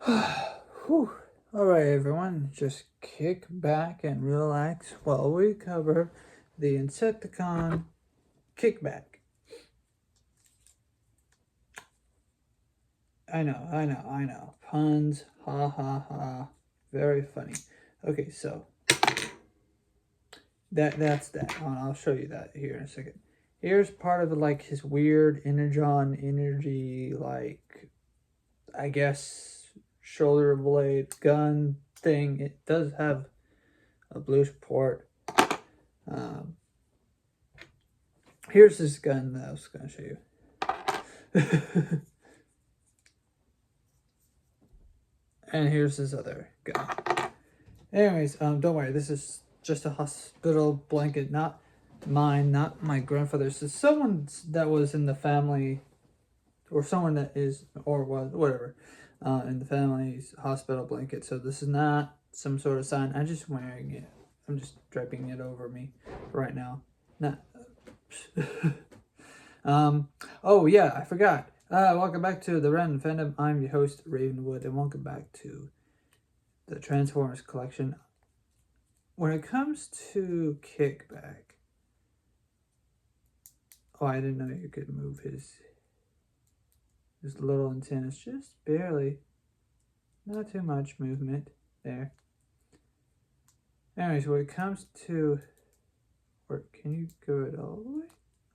Whew. All right, everyone, just kick back and relax while we cover the Insecticon KickBack. I know. Puns, ha ha ha. Very funny. Okay, so that's that. I'll show you that here in a second. Here's part of like his weird energy, like I guess shoulder blade gun thing. It does have a blue port. Um, Here's his gun that I was going to show you. And here's his other gun. Anyways, don't worry. This is just a hospital blanket, not mine, not my grandfather's. It's someone that was in the family, or someone that is, or was, whatever, in the family's hospital blanket. So this is not some sort of sign. I'm just wearing it. I'm just draping it over me right now. Not. Oh yeah, I forgot. Welcome back to the Random Fandom. I'm your host, Ravenwood, and welcome back to the Transformers collection. When it comes to KickBack, oh, I didn't know you could move his little antennas, just barely. Not too much movement there. Anyways, when it comes to, or can you go it all the way?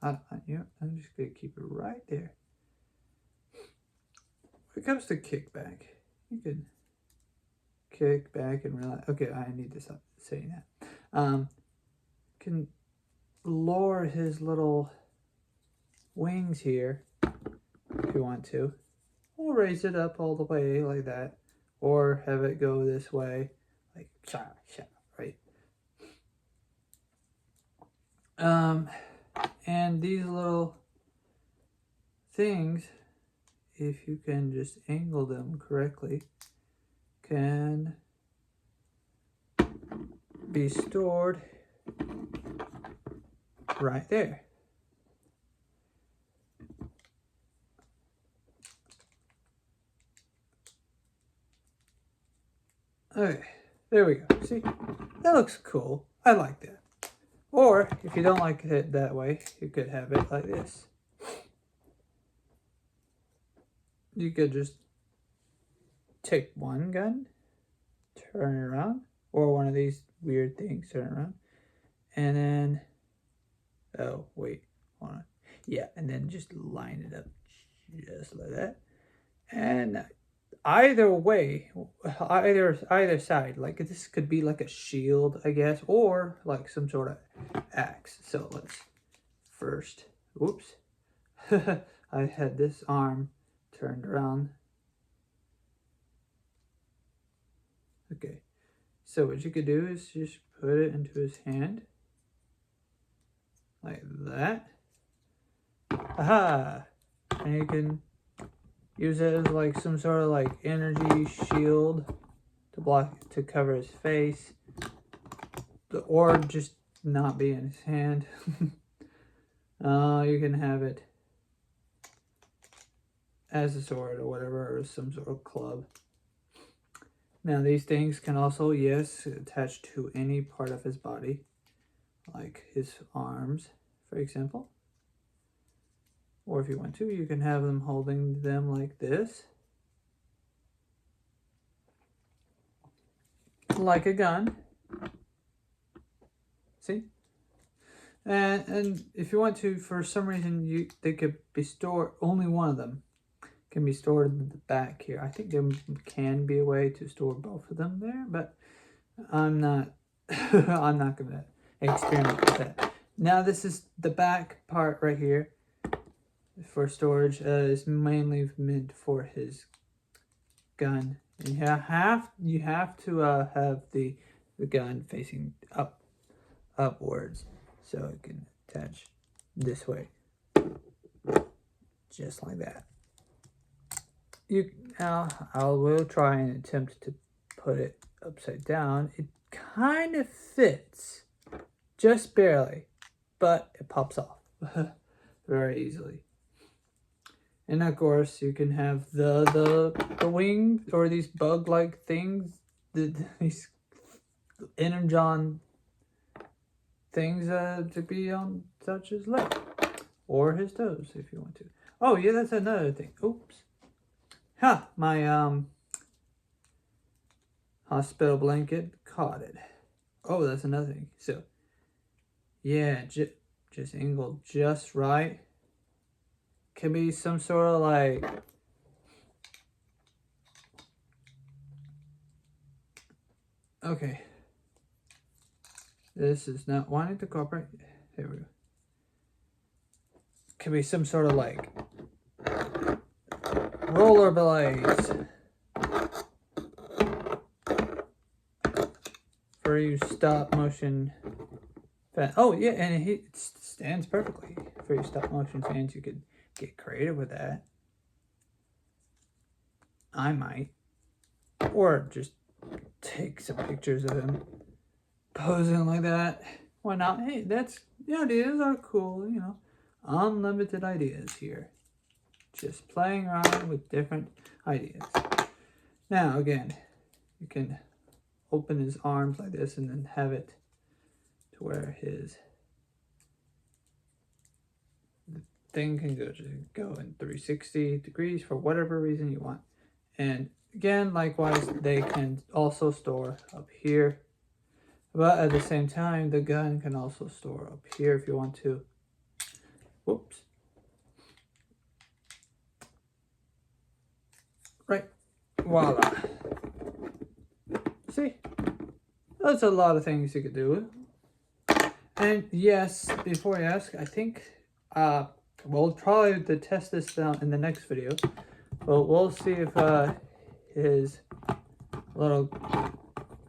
I'm just gonna keep it right there. When it comes to KickBack, you can kick back and relax. Okay, I need to stop saying that. Can lower his little wings here if you want to, or raise it up all the way like that, or have it go this way, like right. And these little things, if you can just angle them correctly, can be stored right there. Okay, there we go. See, that looks cool. I like that. Or if you don't like it that way, you could have it like this. You could just take one gun, turn it around, or one of these weird things, turn it around, and then, oh wait, hold on. Yeah, and then just line it up just like that. And either way, either side, like this could be like a shield, I guess, or like some sort of axe. So let's first, whoops, I had this arm turned around. Okay, so what you could do is just put it into his hand like that. Aha! And you can use it as like some sort of like energy shield to cover his face, or just not be in his hand. You can have it as a sword or whatever, or some sort of club. Now these things can also, yes, attach to any part of his body, like his arms, for example. Or if you want to, you can have them holding them like this, like a gun. See? And if you want to, for some reason, they could be stored, only one of them can be stored in the back here. I think there can be a way to store both of them there, but I'm not I'm not gonna experiment with that. Now this is the back part right here for storage. Is mainly meant for his gun, and you have to have the gun facing upwards, so it can attach this way, just like that. I will try and attempt to put it upside down. It kind of fits, just barely, but it pops off very easily. And of course, you can have the wings or these bug-like things, these energon things to be on such his leg or his toes if you want to. Oh yeah, that's another thing. Oops. Ha! My hospital blanket caught it. Oh, that's another thing. So yeah, just angled just right. Can be some sort of like okay. This is not wanting to cooperate. There we go. Could be some sort of like rollerblades for you stop motion fan. Oh yeah, and it stands perfectly for you stop motion fans. You could get creative with that. I might, or just take some pictures of him posing like that. Why not? Hey, the ideas are cool. You know, unlimited ideas here. Just playing around with different ideas. Now, again, you can open his arms like this and then have it to where his thing can go in 360 degrees for whatever reason you want. And again, likewise, they can also store up here. But at the same time, the gun can also store up here if you want to. Whoops. Right. Voila. See? That's a lot of things you could do. And yes, before you ask, I think we'll probably test this out in the next video. But we'll see if his little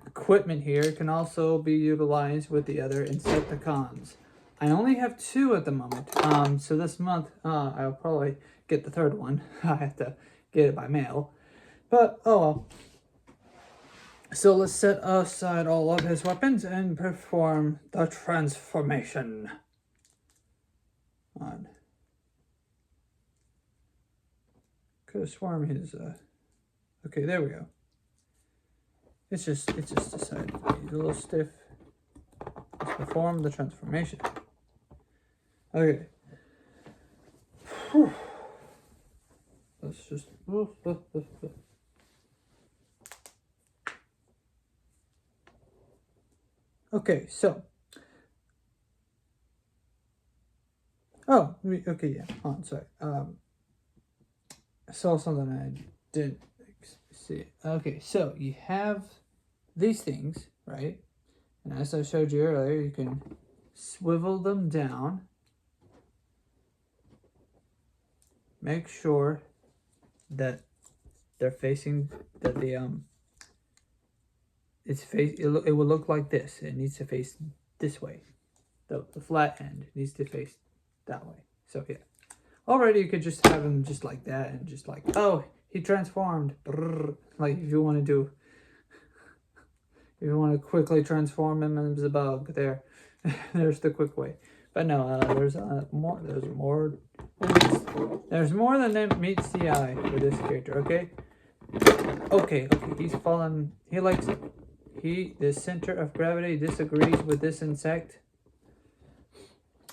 equipment here can also be utilized with the other Insecticons. I only have 2 at the moment. So this month I'll probably get the 3rd one. I have to get it by mail. But oh well. So let's set aside all of his weapons and perform the transformation. On. Could have sworn his okay, there we go. It's just decided he's a little stiff. Let's perform the transformation. Okay. Whew. Let's just okay, so okay, yeah. Oh, sorry. I saw something I didn't see. Okay, so you have these things, right? And as I showed you earlier, you can swivel them down. Make sure that they're facing that it will look like this. It needs to face this way. The flat end needs to face that way. So yeah. Already you could just have him just like that and just like, oh, he transformed. Brrr. Like if you want to quickly transform him as a bug, there's the quick way. But no, there's more than meets the eye for this character. Okay, he's fallen. He likes it. The center of gravity disagrees with this insect.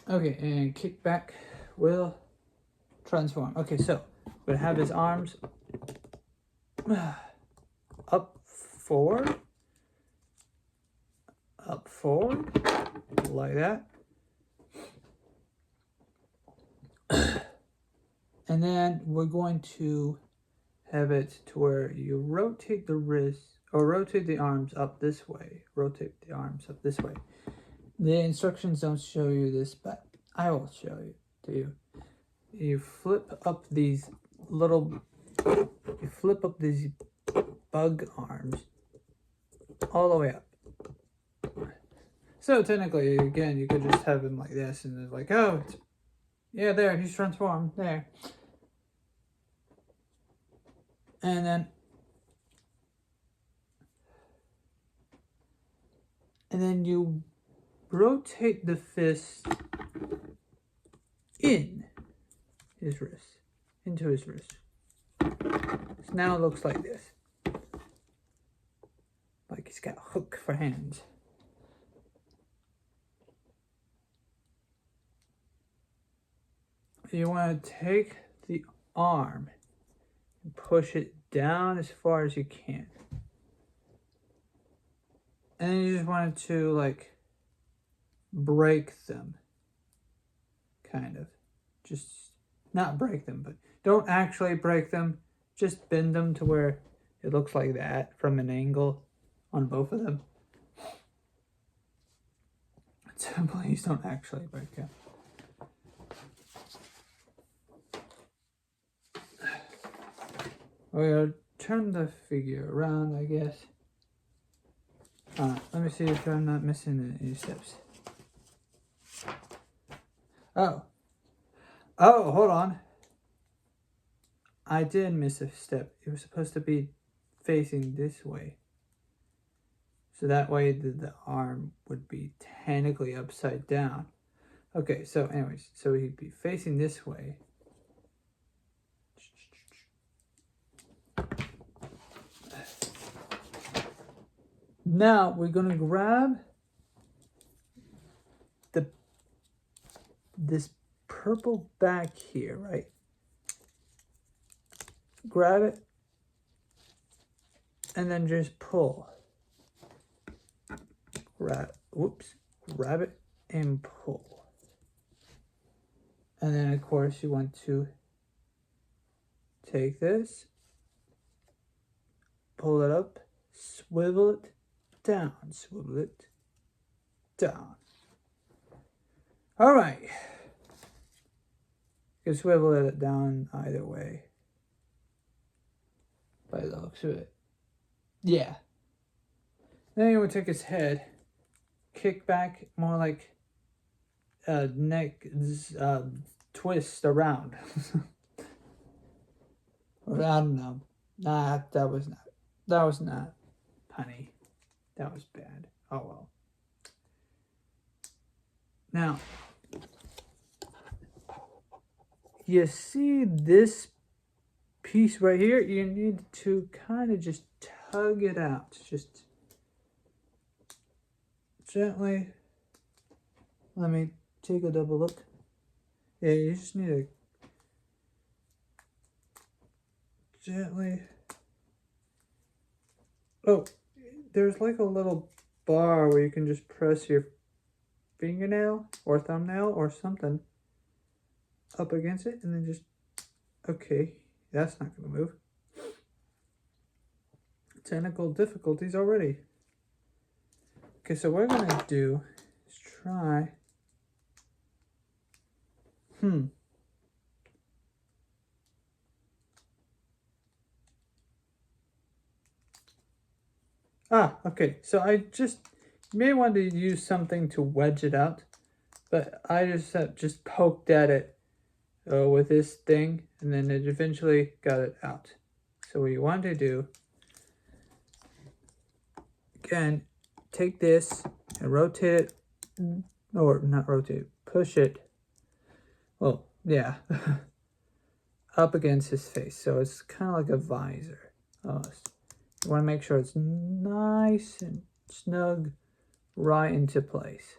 Okay, and KickBack will transform. Okay, so we'll have his arms up forward, like that. And then we're going to have it to where you rotate the wrist or rotate the arms up this way. Rotate the arms up this way. The instructions don't show you this, but I will show you to you. You flip up these bug arms all the way up. So technically, again, you could just have him like this and it's like, oh, yeah, there, he's transformed, there. And then you rotate the fist in his wrist. into his wrist. So now it looks like this. Like he's got a hook for hands. You want to take the arm and push it down as far as you can. And then you just want to like break them. Kind of. Just not break them, but don't actually break them. Just bend them to where it looks like that from an angle on both of them. So please don't actually break them. We're gonna turn the figure around, I guess. Let me see if I'm not missing any steps. Oh, hold on. I did miss a step. It was supposed to be facing this way. So that way the arm would be technically upside down. Okay, so anyways, so he'd be facing this way. Now we're gonna grab this purple back here, right? Grab it and then just pull. Grab it and pull. And then of course you want to take this, pull it up, swivel it down, swivel it down. All right. You can swivel it down either way. By the looks of it. Yeah. Then you would take his head, kick back, more like neck twist around. Or I don't know. Nah, that was not punny. That was bad. Oh well. Now, you see this piece right here? You need to kind of just tug it out. Just gently. Let me take a double look. Yeah, you just need to gently. Oh, there's like a little bar where you can just press your fingernail or thumbnail or something up against it and then just, okay, that's not going to move. Technical difficulties already. Okay, so what we're going to do is try, okay, so I just, you may want to use something to wedge it out, but I just poked at it with this thing, and then it eventually got it out. So what you want to do, again, take this and rotate it, or not rotate, push it, well, yeah, up against his face. So it's kind of like a visor. You want to make sure it's nice and snug right into place.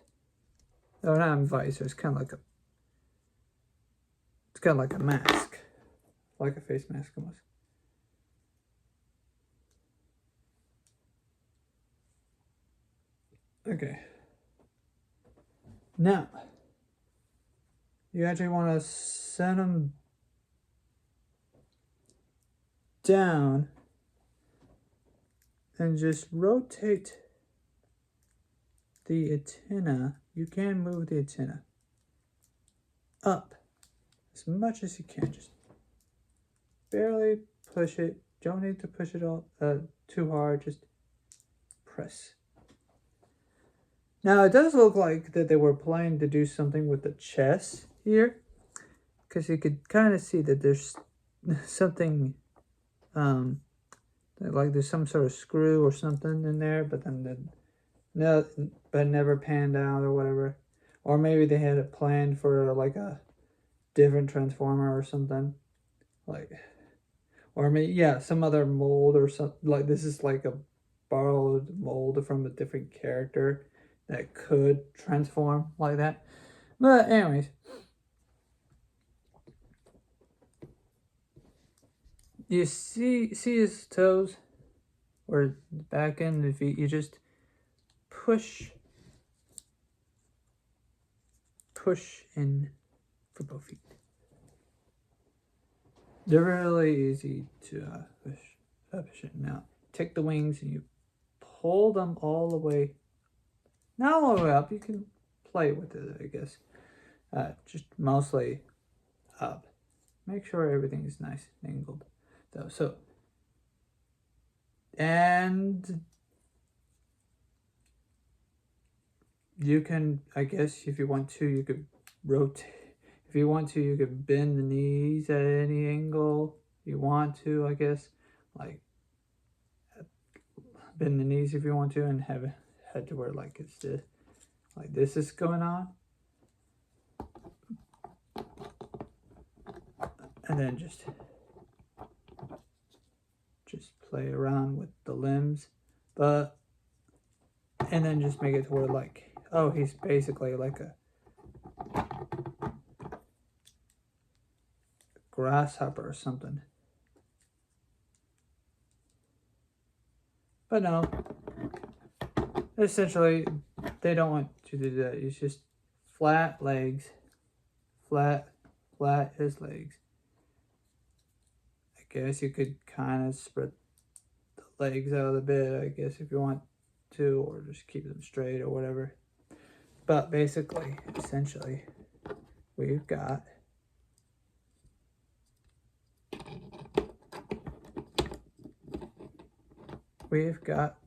No, not a visor, it's kind of like a mask, like a face mask almost. Okay. Now, you actually want to send them down and just rotate the antenna. You can move the antenna up as much as you can. Just barely push it. Don't need to push it all too hard. Just press. Now it does look like that they were planning to do something with the chest here, because you could kind of see that there's something like there's some sort of screw or something in there, but then but never panned out or whatever. Or maybe they had it planned for like a different transformer or something. like, or maybe, yeah, some other mold or something. Like, this is like a borrowed mold from a different character that could transform like that. But anyways, you see his toes, or the back end of the feet. You just push in for both feet. They're really easy to push in. Now, take the wings and you pull them all the way, not all the way up. You can play with it, I guess. Just mostly up. Make sure everything is nice and angled, though. So, and you can, I guess, if you want to, you could rotate. If you want to, you could bend the knees at any angle you want to, I guess. Like, bend the knees if you want to, and have it head to where, like, it's this, like this is going on. And then just play around with the limbs. But, and then just make it to where, like, oh, he's basically like a grasshopper or something. But no, essentially, they don't want you to do that. It's just flat legs, flat his legs. I guess you could kind of spread the legs out a bit, I guess, if you want to, or just keep them straight or whatever. But basically, essentially, we've got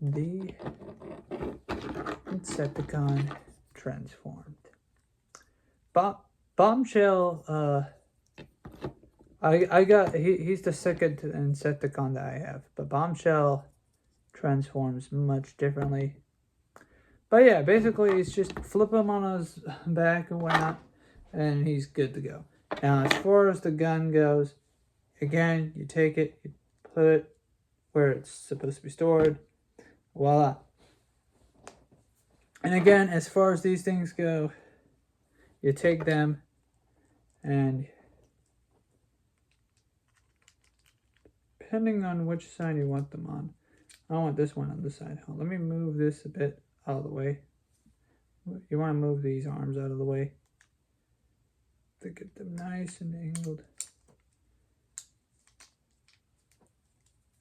the Insecticon transformed. Bombshell, I got, he's the second Insecticon that I have, but Bombshell transforms much differently. But yeah, basically it's just flip him on his back and whatnot, and he's good to go. Now, as far as the gun goes, again, you take it, you put it where it's supposed to be stored, voila. And again, as far as these things go, you take them and, depending on which side you want them on, I want this one on this side. Let me move this a bit out of the way. You want to move these arms out of the way to get them nice and angled.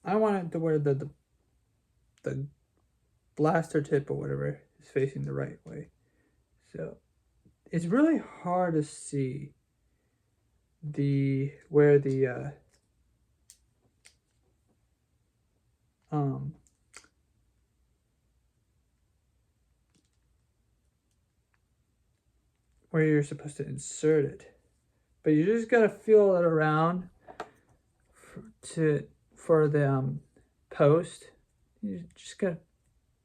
I want it to where the blaster tip or whatever is facing the right way. So it's really hard to see where you're supposed to insert it, but you just gotta feel it around for the post. You just gotta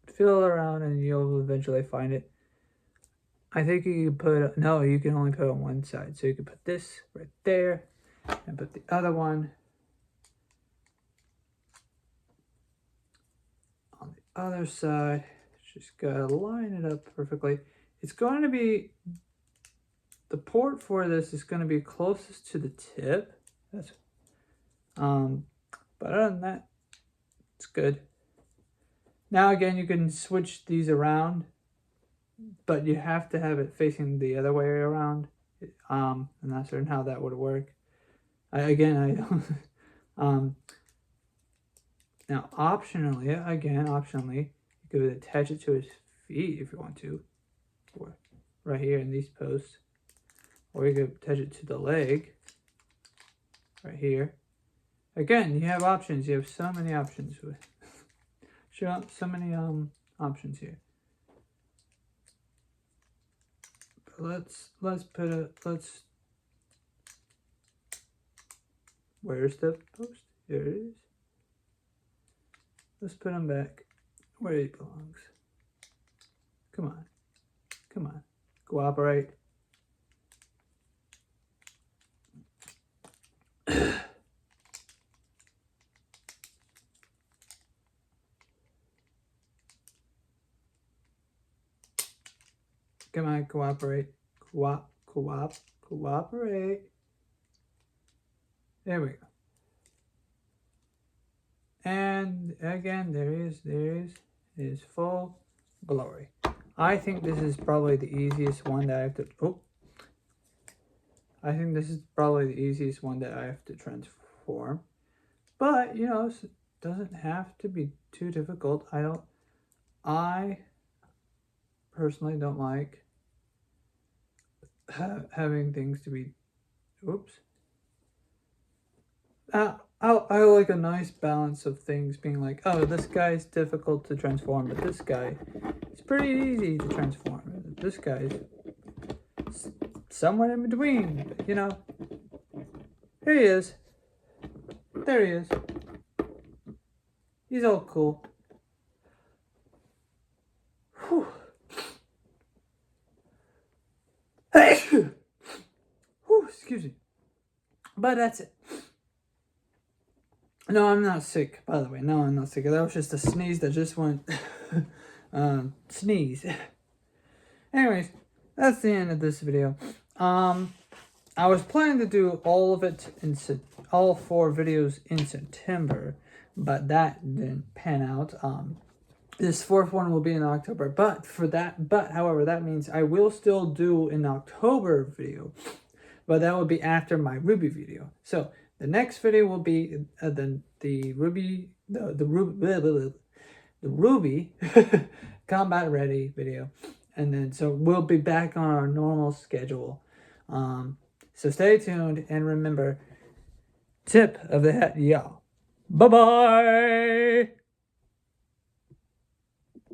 feel it around and you'll eventually find it. I think you can you can only put it on one side. So you can put this right there and put the other one on the other side. Just gotta line it up perfectly. It's going to be, the port for this is going to be closest to the tip. That's but other than that, it's good. Now again, you can switch these around, but you have to have it facing the other way around. I'm not certain how that would work. I don't. Now optionally, you could attach it to his feet if you want to, or right here in these posts, or you could attach it to the leg right here. Again, you have options. You have so many options with so many options here. Let's where's the post? Here it is. Let's put him back where he belongs. Come on, cooperate. Come on, cooperate. Cooperate. There we go. And again, there is full glory. I think this is probably the easiest one that I have to, I think this is probably the easiest one that I have to transform. But, you know, it doesn't have to be too difficult. I personally don't like having things to be, I like a nice balance of things being like, oh, this guy's difficult to transform, but this guy is pretty easy to transform. This guy's somewhere in between, you know. Here he is. There he is. He's all cool. Whew. Whew, excuse me. But that's it. No, I'm not sick, by the way. No, I'm not sick. That was just a sneeze that just went... sneeze. Anyways, that's the end of this video. I was planning to do all of it all 4 videos in September, but that didn't pan out. This 4th one will be in October, however, that means I will still do an October video, but that will be after my Ruby video. So the next video will be the Ruby combat ready video, and then so we'll be back on our normal schedule. So stay tuned and remember, tip of the hat, y'all. Bye bye.